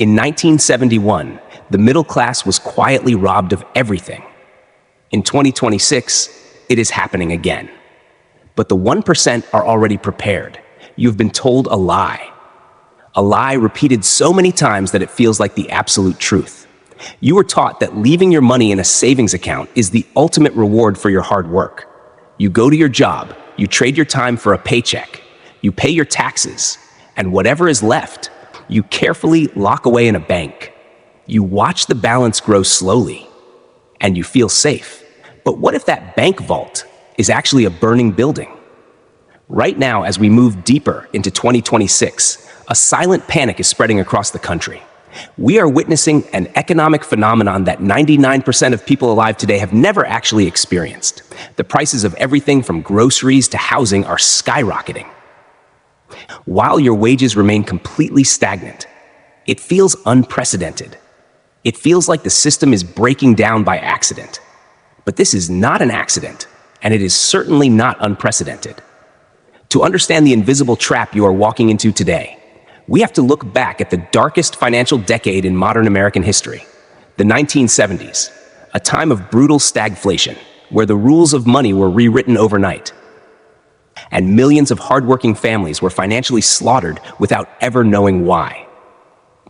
In 1971, the middle class was quietly robbed of everything. In 2026, it is happening again. But the 1% are already prepared. You've been told a lie. A lie repeated so many times that it feels like the absolute truth. You were taught that leaving your money in a savings account is the ultimate reward for your hard work. You go to your job, you trade your time for a paycheck, you pay your taxes, and whatever is left, you carefully lock away in a bank. You watch the balance grow slowly, and you feel safe. But what if that bank vault is actually a burning building? Right now, as we move deeper into 2026, a silent panic is spreading across the country. We are witnessing an economic phenomenon that 99% of people alive today have never actually experienced. The prices of everything from groceries to housing are skyrocketing. While your wages remain completely stagnant, it feels unprecedented. It feels like the system is breaking down by accident. But this is not an accident, and it is certainly not unprecedented. To understand the invisible trap you are walking into today, we have to look back at the darkest financial decade in modern American history, the 1970s, a time of brutal stagflation, where the rules of money were rewritten overnight, and millions of hardworking families were financially slaughtered without ever knowing why.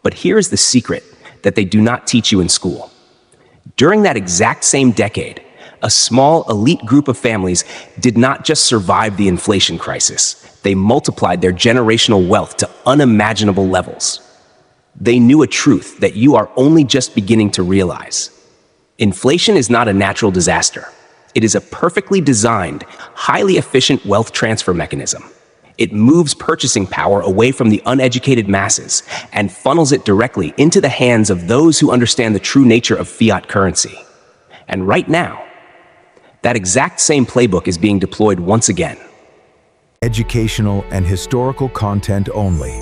But here's the secret that they do not teach you in school. During that exact same decade, a small elite group of families did not just survive the inflation crisis, they multiplied their generational wealth to unimaginable levels. They knew a truth that you are only just beginning to realize. Inflation is not a natural disaster. It is a perfectly designed, highly efficient wealth transfer mechanism. It moves purchasing power away from the uneducated masses and funnels it directly into the hands of those who understand the true nature of fiat currency. And right now, that exact same playbook is being deployed once again. Educational and historical content only,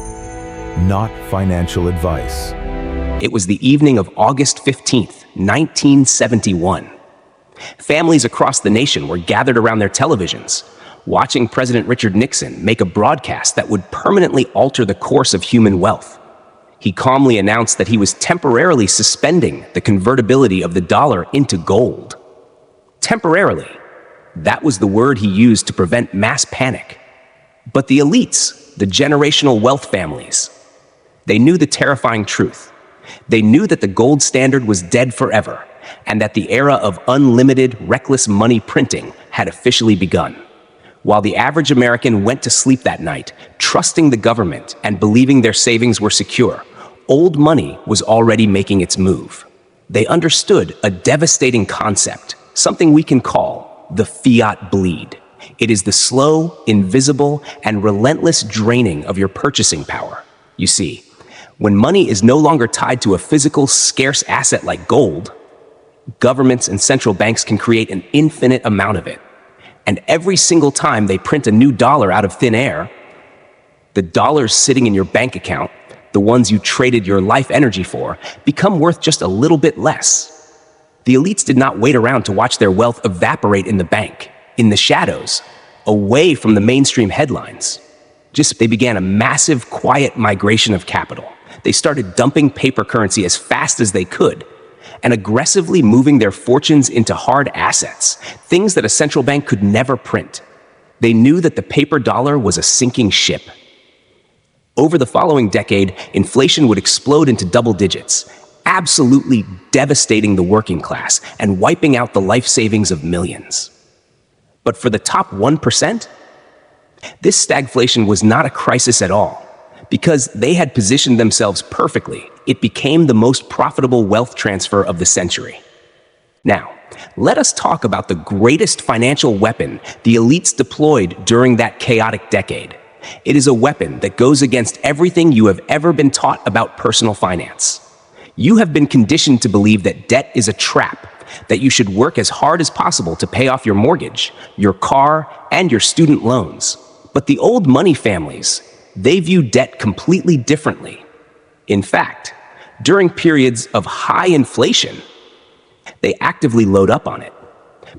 not financial advice. It was the evening of August 15th, 1971. Families across the nation were gathered around their televisions, watching President Richard Nixon make a broadcast that would permanently alter the course of human wealth. He calmly announced that he was temporarily suspending the convertibility of the dollar into gold. Temporarily. That was the word he used to prevent mass panic. But the elites, the generational wealth families, they knew the terrifying truth. They knew that the gold standard was dead forever, and that the era of unlimited, reckless money printing had officially begun. While the average American went to sleep that night, trusting the government and believing their savings were secure, old money was already making its move. They understood a devastating concept, something we can call the fiat bleed. It is the slow, invisible, and relentless draining of your purchasing power. You see, when money is no longer tied to a physical, scarce asset like gold, governments and central banks can create an infinite amount of it. And every single time they print a new dollar out of thin air, the dollars sitting in your bank account, the ones you traded your life energy for, become worth just a little bit less. The elites did not wait around to watch their wealth evaporate in the bank, in the shadows, away from the mainstream headlines. They began a massive, quiet migration of capital. They started dumping paper currency as fast as they could, and aggressively moving their fortunes into hard assets, things that a central bank could never print. They knew that the paper dollar was a sinking ship. Over the following decade, inflation would explode into double digits, absolutely devastating the working class and wiping out the life savings of millions. But for the top 1%, this stagflation was not a crisis at all. Because they had positioned themselves perfectly, it became the most profitable wealth transfer of the century. Now, let us talk about the greatest financial weapon the elites deployed during that chaotic decade. It is a weapon that goes against everything you have ever been taught about personal finance. You have been conditioned to believe that debt is a trap, that you should work as hard as possible to pay off your mortgage, your car, and your student loans. But the old money families, they view debt completely differently. In fact, during periods of high inflation, they actively load up on it.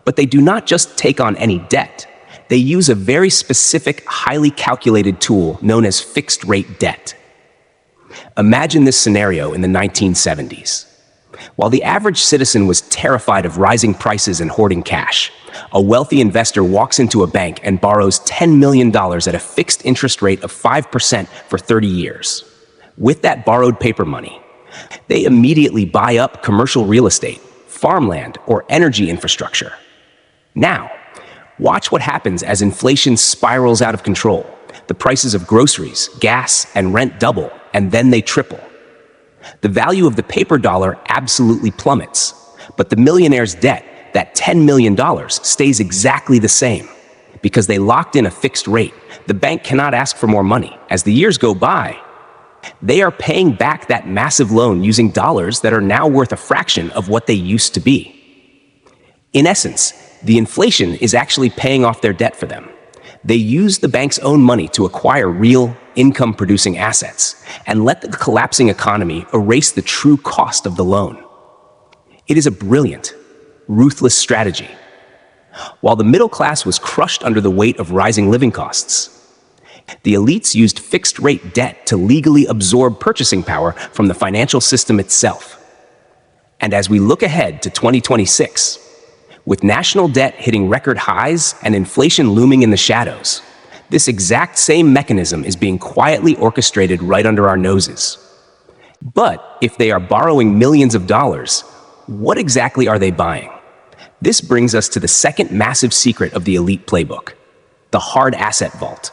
But they do not just take on any debt. They use a very specific, highly calculated tool known as fixed-rate debt. Imagine this scenario in the 1970s. While the average citizen was terrified of rising prices and hoarding cash, a wealthy investor walks into a bank and borrows $10 million at a fixed interest rate of 5% for 30 years. With that borrowed paper money, they immediately buy up commercial real estate, farmland, or energy infrastructure. Now, watch what happens as inflation spirals out of control. The prices of groceries, gas, and rent double, and then they triple. The value of the paper dollar absolutely plummets, but the millionaire's debt, that $10 million, stays exactly the same. Because they locked in a fixed rate, the bank cannot ask for more money. As the years go by, they are paying back that massive loan using dollars that are now worth a fraction of what they used to be. In essence, the inflation is actually paying off their debt for them. They use the bank's own money to acquire real, income-producing assets and let the collapsing economy erase the true cost of the loan. It is a brilliant, ruthless strategy. While the middle class was crushed under the weight of rising living costs, the elites used fixed-rate debt to legally absorb purchasing power from the financial system itself. And as we look ahead to 2026, with national debt hitting record highs and inflation looming in the shadows, this exact same mechanism is being quietly orchestrated right under our noses. But if they are borrowing millions of dollars, what exactly are they buying? This brings us to the second massive secret of the elite playbook: the hard asset vault.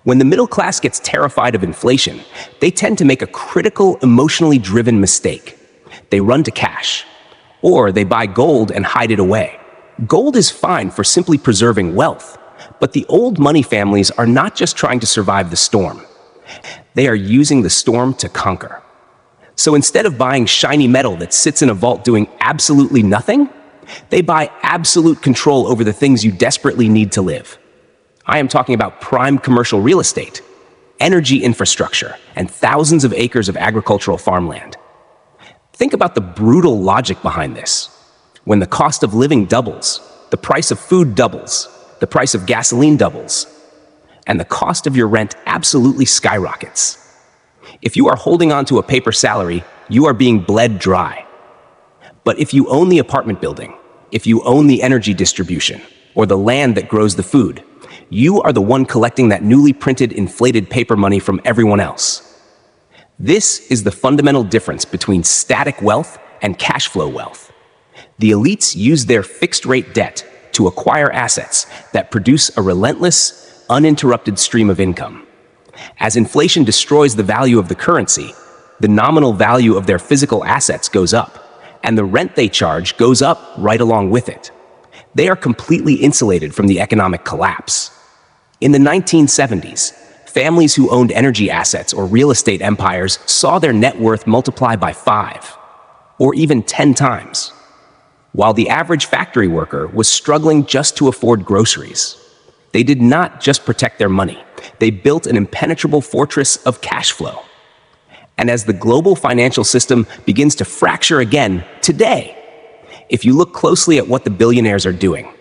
When the middle class gets terrified of inflation, they tend to make a critical, emotionally driven mistake. They run to cash, or they buy gold and hide it away. Gold is fine for simply preserving wealth, but the old money families are not just trying to survive the storm. They are using the storm to conquer. So instead of buying shiny metal that sits in a vault doing absolutely nothing, they buy absolute control over the things you desperately need to live. I am talking about prime commercial real estate, energy infrastructure, and thousands of acres of agricultural farmland. Think about the brutal logic behind this. When the cost of living doubles, the price of food doubles, the price of gasoline doubles, and the cost of your rent absolutely skyrockets. If you are holding on to a paper salary, you are being bled dry. But if you own the apartment building, if you own the energy distribution, or the land that grows the food, you are the one collecting that newly printed, inflated paper money from everyone else. This is the fundamental difference between static wealth and cash flow wealth. The elites use their fixed-rate debt to acquire assets that produce a relentless, uninterrupted stream of income. As inflation destroys the value of the currency, the nominal value of their physical assets goes up, and the rent they charge goes up right along with it. They are completely insulated from the economic collapse. In the 1970s, families who owned energy assets or real estate empires saw their net worth multiply by 5, or even 10 times, while the average factory worker was struggling just to afford groceries. They did not just protect their money, they built an impenetrable fortress of cash flow. And as the global financial system begins to fracture again today, if you look closely at what the billionaires are doing,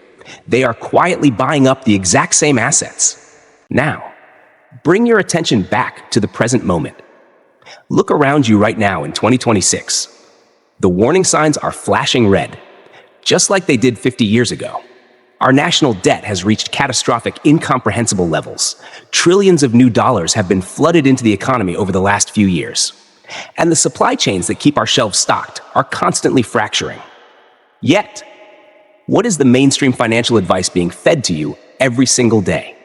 they are quietly buying up the exact same assets. Now, bring your attention back to the present moment. Look around you right now in 2026. The warning signs are flashing red, just like they did 50 years ago. Our national debt has reached catastrophic, incomprehensible levels. Trillions of new dollars have been flooded into the economy over the last few years. And the supply chains that keep our shelves stocked are constantly fracturing. Yet, what is the mainstream financial advice being fed to you every single day?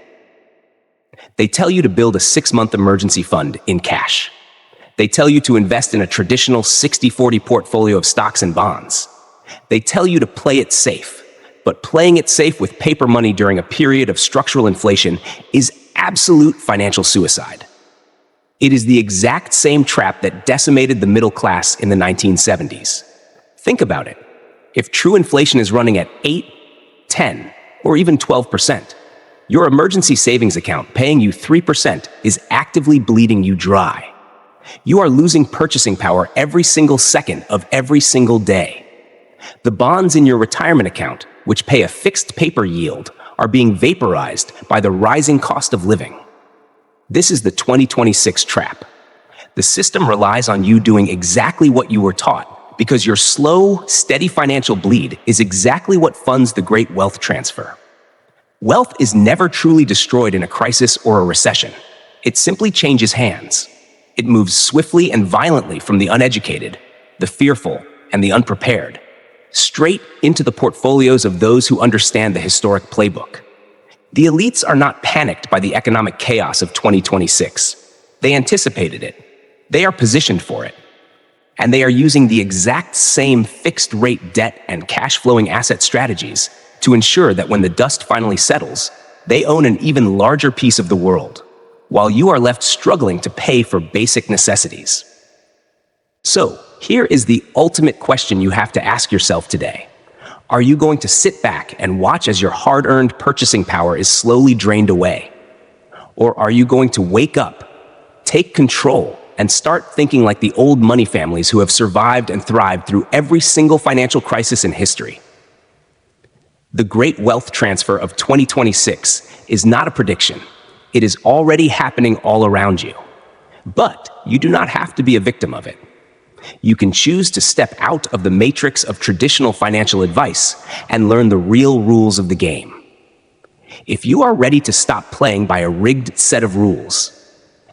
They tell you to build a 6-month emergency fund in cash. They tell you to invest in a traditional 60-40 portfolio of stocks and bonds. They tell you to play it safe. But playing it safe with paper money during a period of structural inflation is absolute financial suicide. It is the exact same trap that decimated the middle class in the 1970s. Think about it. If true inflation is running at 8, 10, or even 12%, your emergency savings account paying you 3% is actively bleeding you dry. You are losing purchasing power every single second of every single day. The bonds in your retirement account, which pay a fixed paper yield, are being vaporized by the rising cost of living. This is the 2026 trap. The system relies on you doing exactly what you were taught, because your slow, steady financial bleed is exactly what funds the great wealth transfer. Wealth is never truly destroyed in a crisis or a recession. It simply changes hands. It moves swiftly and violently from the uneducated, the fearful, and the unprepared, straight into the portfolios of those who understand the historic playbook. The elites are not panicked by the economic chaos of 2026. They anticipated it. They are positioned for it. And they are using the exact same fixed-rate debt and cash-flowing asset strategies to ensure that when the dust finally settles, they own an even larger piece of the world, while you are left struggling to pay for basic necessities. So, here is the ultimate question you have to ask yourself today. Are you going to sit back and watch as your hard-earned purchasing power is slowly drained away? Or are you going to wake up, take control, and start thinking like the old money families who have survived and thrived through every single financial crisis in history? The great wealth transfer of 2026 is not a prediction. It is already happening all around you. But you do not have to be a victim of it. You can choose to step out of the matrix of traditional financial advice and learn the real rules of the game. If you are ready to stop playing by a rigged set of rules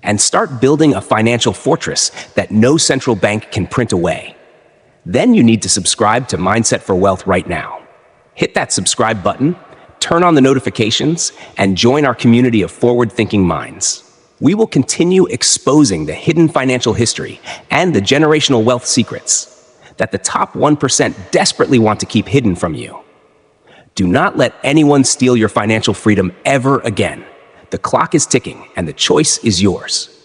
and start building a financial fortress that no central bank can print away, then you need to subscribe to Mindset for Wealth right now. Hit that subscribe button, turn on the notifications, and join our community of forward-thinking minds. We will continue exposing the hidden financial history and the generational wealth secrets that the top 1% desperately want to keep hidden from you. Do not let anyone steal your financial freedom ever again. The clock is ticking, and the choice is yours.